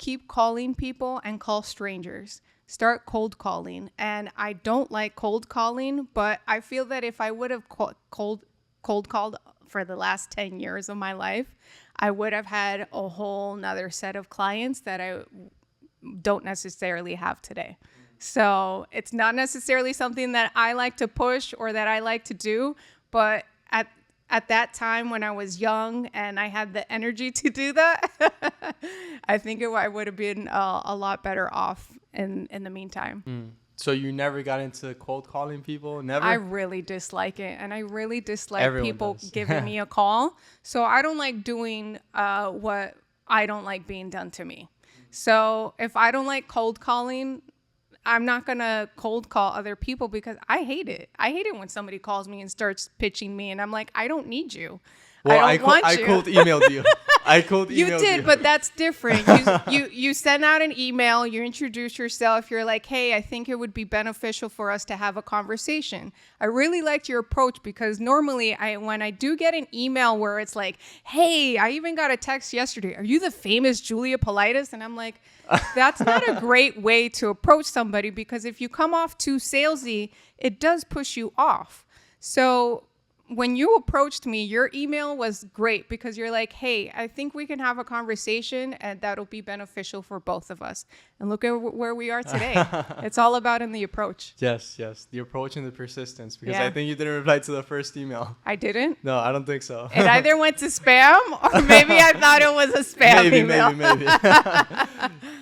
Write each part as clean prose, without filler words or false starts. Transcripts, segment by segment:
keep calling people and call strangers. Start cold calling. And I don't like cold calling, but I feel that if I would have cold called for the last 10 years of my life, I would have had a whole nother set of clients that I don't necessarily have today. So it's not necessarily something that I like to push or that I like to do, but at that time when I was young and I had the energy to do that, I think I would have been a lot better off in the meantime. So you never got into cold calling people? Never? I really dislike it. And I really dislike Everyone people does. giving me a call. So I don't like doing what I don't like being done to me. So if I don't like cold calling, I'm not going to cold call other people because I hate it. I hate it when somebody calls me and starts pitching me and I'm like, I don't need you. Well, I don't want I you. cold emailed you. You did, but that's different. You send out an email, you introduce yourself, you're like, hey, I think it would be beneficial for us to have a conversation. I really liked your approach because normally when I do get an email where it's like, hey, I even got a text yesterday, are you the famous Julia Poliadis? And I'm like, that's not a great way to approach somebody because if you come off too salesy, it does push you off. So when you approached me, your email was great because you're like, hey, I think we can have a conversation and that'll be beneficial for both of us. And look at where we are today. It's all about in the approach. Yes. The approach and the persistence. Because Yeah. I think you didn't reply to the first email. I didn't? No, I don't think so. It either went to spam or maybe I thought it was a spam email. Maybe.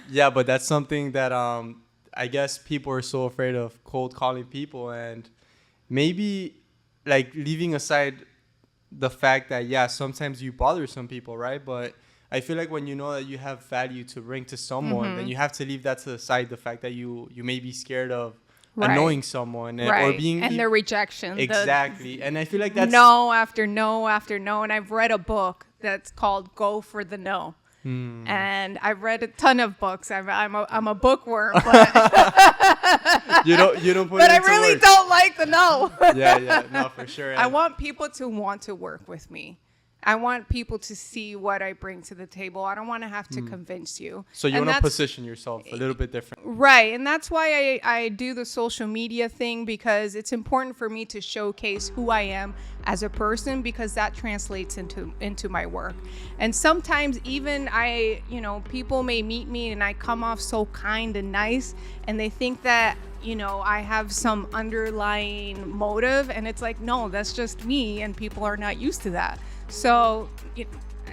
Yeah, but that's something that I guess people are so afraid of cold calling people, and maybe like leaving aside the fact that, yeah, sometimes you bother some people, right? But I feel like when you know that you have value to bring to someone, then you have to leave that to the side, the fact that you may be scared of annoying someone right. or being... And the rejection. Exactly. And I feel like that's... No after no after no. And I've read a book that's called Go for the No. And I've read a ton of books. I'm a bookworm, but you don't put but it I into really words. don't like the no. Yeah, no, for sure. I want people to want to work with me. I want people to see what I bring to the table. I don't want to have to convince you. So you want to position yourself a little bit different. Right. And that's why I do the social media thing, because it's important for me to showcase who I am as a person, because that translates into my work. And sometimes even people may meet me and I come off so kind and nice and they think that, I have some underlying motive, and it's like, no, that's just me, and people are not used to that. So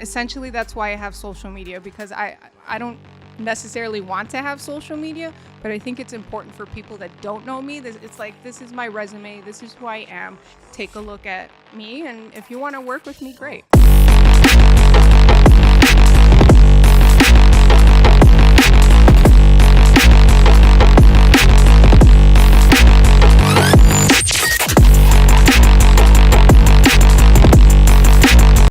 essentially that's why I have social media, because I don't necessarily want to have social media, but I think it's important for people that don't know me. It's like, this is my resume. This is who I am. Take a look at me. And if you want to work with me, great.